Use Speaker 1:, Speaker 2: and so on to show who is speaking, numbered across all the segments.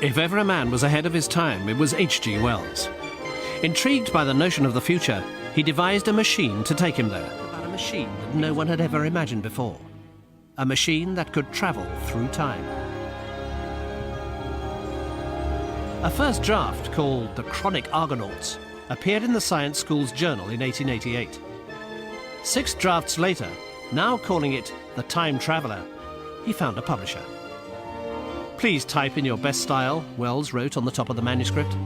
Speaker 1: If ever a man was ahead of his time, it was H.G. Wells. Intrigued by the notion of the future, he devised a machine to take him there. A machine that no one had ever imagined before. A machine that could travel through time. A first draft, called The Chronic Argonauts, appeared in the Science School's Journal in 1888. 6 drafts later, now calling it The Time Traveller, he found a publisher. "Please type in your best style," Wells wrote on the top of the manuscript.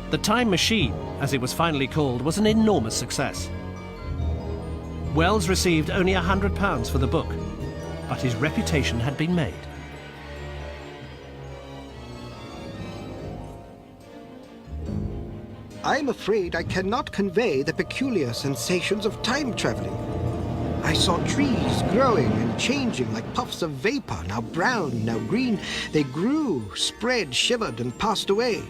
Speaker 1: The Time Machine, as it was finally called, was an enormous success. Wells received only £100 for the book, but his reputation had been made.
Speaker 2: I'm afraid I cannot convey the peculiar sensations of time traveling. I saw trees growing and changing like puffs of vapor, now brown, now green. They grew, spread, shivered, and passed away.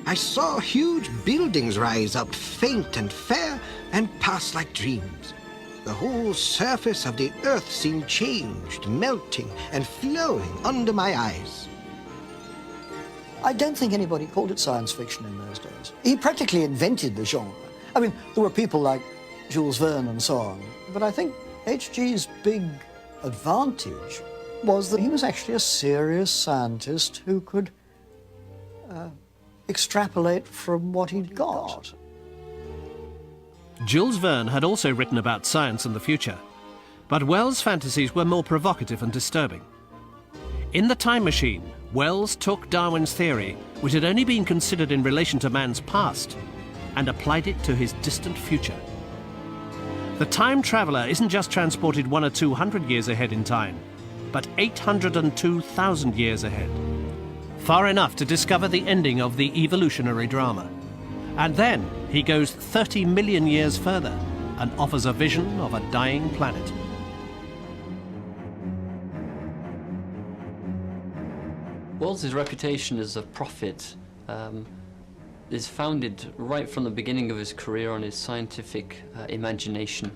Speaker 2: I saw huge buildings rise up, faint and fair, and pass like dreams. The whole surface of the earth seemed changed, melting and flowing under my eyes.
Speaker 3: I don't think anybody called it science fiction in those days. He practically invented the genre. I mean, there were people like Jules Verne and so on, but I think H.G.'s big advantage was that he was actually a serious scientist who could extrapolate from what he'd got.
Speaker 1: Jules Verne had also written about science and the future, but Wells' fantasies were more provocative and disturbing. In The Time Machine, Wells took Darwin's theory, which had only been considered in relation to man's past, and applied it to his distant future. The time traveller isn't just transported 100 or 200 years ahead in time, but 802,000 years ahead. Far enough to discover the ending of the evolutionary drama. And then he goes 30 million years further and offers a vision of a dying planet.
Speaker 4: Wells' reputation as a prophet is founded right from the beginning of his career on his scientific imagination.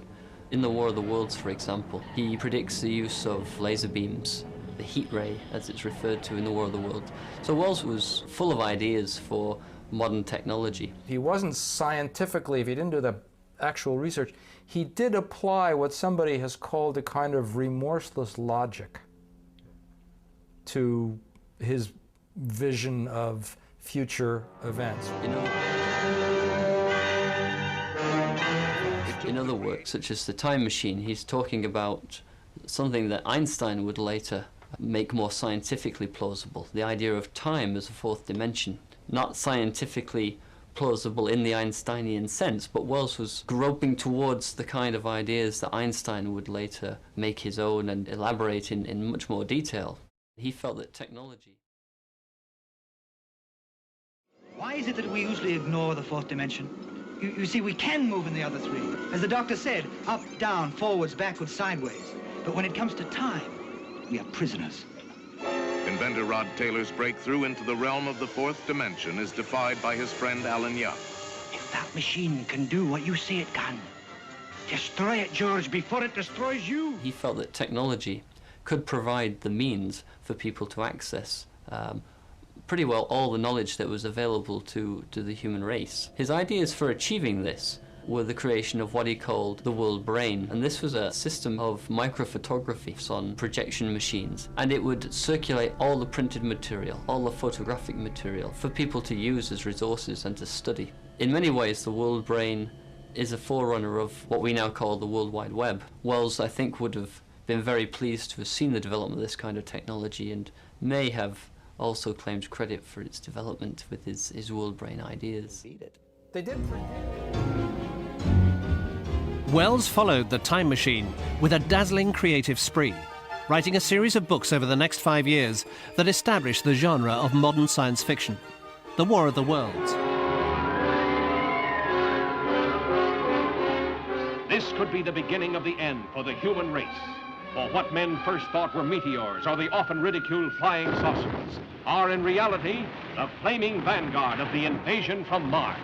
Speaker 4: In The War of the Worlds, for example, he predicts the use of laser beams, the heat ray, as it's referred to in The War of the Worlds. So Wells was full of ideas for modern technology.
Speaker 5: He wasn't scientifically, if he didn't do the actual research, he did apply what somebody has called a kind of remorseless logic to his vision of future events.
Speaker 4: In other works, such as The Time Machine, he's talking about something that Einstein would later make more scientifically plausible, the idea of time as a fourth dimension. Not scientifically plausible in the Einsteinian sense, but Wells was groping towards the kind of ideas that Einstein would later make his own and elaborate in much more detail. He felt that technology...
Speaker 6: Why is it that we usually ignore the fourth dimension? You see, we can move in the other three. As the doctor said, up, down, forwards, backwards, sideways. But when it comes to time, we are prisoners.
Speaker 7: Inventor Rod Taylor's breakthrough into the realm of the fourth dimension is defied by his friend Alan Young.
Speaker 6: If that machine can do what you say it can, destroy it, George, before it destroys you.
Speaker 4: He felt that technology could provide the means for people to access pretty well all the knowledge that was available to the human race. His ideas for achieving this were the creation of what he called the world brain, and this was a system of microphotography on projection machines, and it would circulate all the printed material, all the photographic material for people to use as resources and to study. In many ways, the world brain is a forerunner of what we now call the World Wide Web. Wells, I think, would have been very pleased to have seen the development of this kind of technology and may have also claimed credit for its development with his world brain ideas.
Speaker 5: They did.
Speaker 1: Wells followed The Time Machine with a dazzling creative spree, writing a series of books over the next 5 years that established the genre of modern science fiction, The War of the Worlds.
Speaker 8: This could be the beginning of the end for the human race. For what men first thought were meteors or the often ridiculed flying saucers are in reality the flaming vanguard of the invasion from Mars.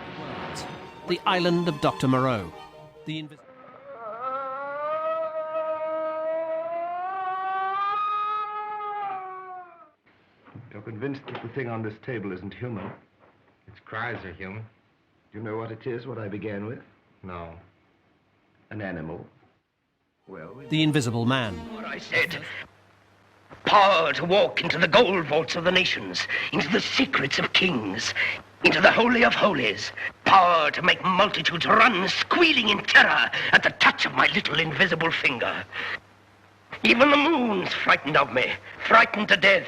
Speaker 1: The Island of Dr. Moreau. The invisible...
Speaker 9: You're convinced that the thing on this table isn't human?
Speaker 10: Its cries are human.
Speaker 9: Do you know what it is, what I began with?
Speaker 10: No.
Speaker 9: An animal. Well,
Speaker 1: The Invisible Man.
Speaker 11: What I said. Power to walk into the gold vaults of the nations, into the secrets of kings, into the Holy of Holies. Power to make multitudes run squealing in terror at the touch of my little invisible finger. Even the moon's frightened of me, frightened to death.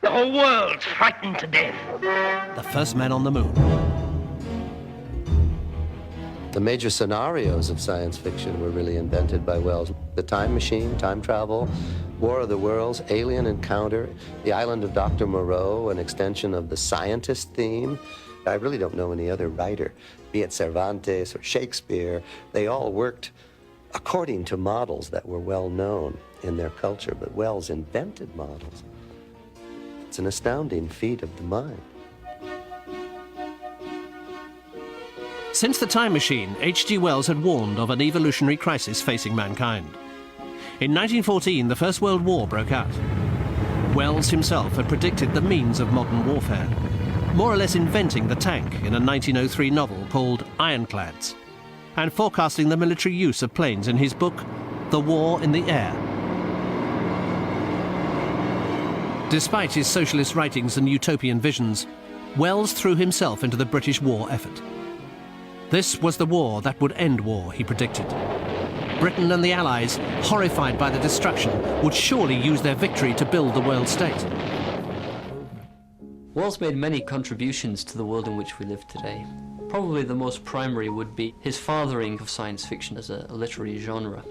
Speaker 11: The whole world's frightened to death.
Speaker 1: The first man on the moon.
Speaker 12: The major scenarios of science fiction were really invented by Wells. The time machine, time travel, War of the Worlds, alien encounter, the island of Dr. Moreau, an extension of the scientist theme. I really don't know any other writer, be it Cervantes or Shakespeare. They all worked according to models that were well known in their culture, but Wells invented models. It's an astounding feat of the mind.
Speaker 1: Since The Time Machine, H.G. Wells had warned of an evolutionary crisis facing mankind. In 1914, the First World War broke out. Wells himself had predicted the means of modern warfare, more or less inventing the tank in a 1903 novel called Ironclads, and forecasting the military use of planes in his book, The War in the Air. Despite his socialist writings and utopian visions, Wells threw himself into the British war effort. This was the war that would end war, he predicted. Britain and the Allies, horrified by the destruction, would surely use their victory to build the world state.
Speaker 4: Wells made many contributions to the world in which we live today. Probably the most primary would be his fathering of science fiction as a literary genre.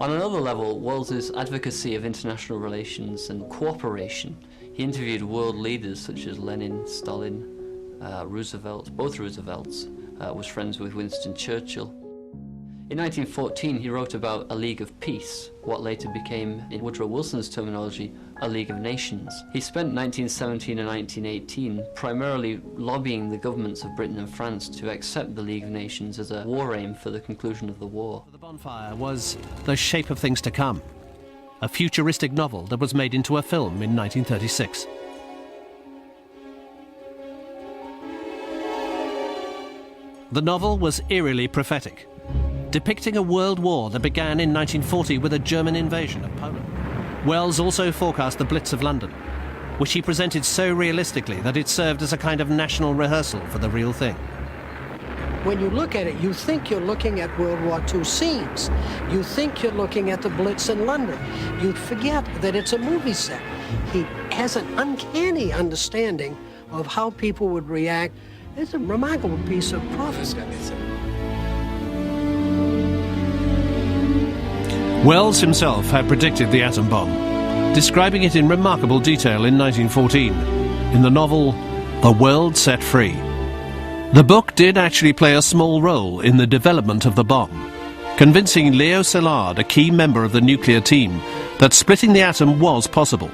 Speaker 4: On another level, Wells's advocacy of international relations and cooperation. He interviewed world leaders such as Lenin, Stalin, Roosevelt, both Roosevelts, was friends with Winston Churchill. In 1914, he wrote about a League of Peace, what later became, in Woodrow Wilson's terminology, a League of Nations. He spent 1917 and 1918 primarily lobbying the governments of Britain and France to accept the League of Nations as a war aim for the conclusion of the war.
Speaker 1: The Bonfire was The Shape of Things to Come, a futuristic novel that was made into a film in 1936. The novel was eerily prophetic, depicting a world war that began in 1940 with a German invasion of Poland. Wells also forecast the Blitz of London, which he presented so realistically that it served as a kind of national rehearsal for the real thing.
Speaker 13: When you look at it, you think you're looking at World War II scenes. You think you're looking at the Blitz in London. You forget that it's a movie set. He has an uncanny understanding of how people would react. It's a remarkable piece of prophecy.
Speaker 1: Wells himself had predicted the atom bomb, describing it in remarkable detail in 1914, in the novel The World Set Free. The book did actually play a small role in the development of the bomb, convincing Leo Szilard, a key member of the nuclear team, that splitting the atom was possible.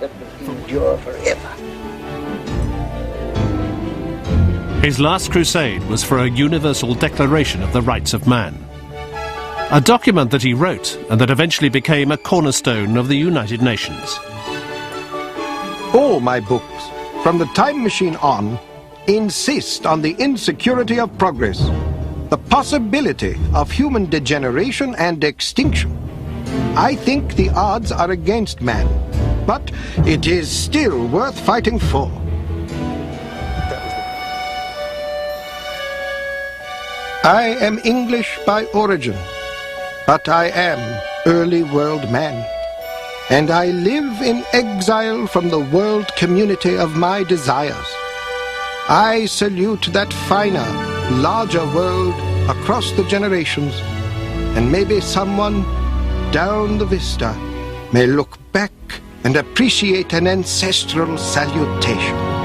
Speaker 11: That will endure forever.
Speaker 1: His last crusade was for a universal declaration of the rights of man, a document that he wrote and that eventually became a cornerstone of the United Nations.
Speaker 2: All my books, from The Time Machine on, insist on the insecurity of progress, the possibility of human degeneration and extinction. I think the odds are against man, but it is still worth fighting for. I am English by origin, but I am early world man, and I live in exile from the world community of my desires. I salute that finer, larger world across the generations, and maybe someone down the vista may look back and appreciate an ancestral salutation.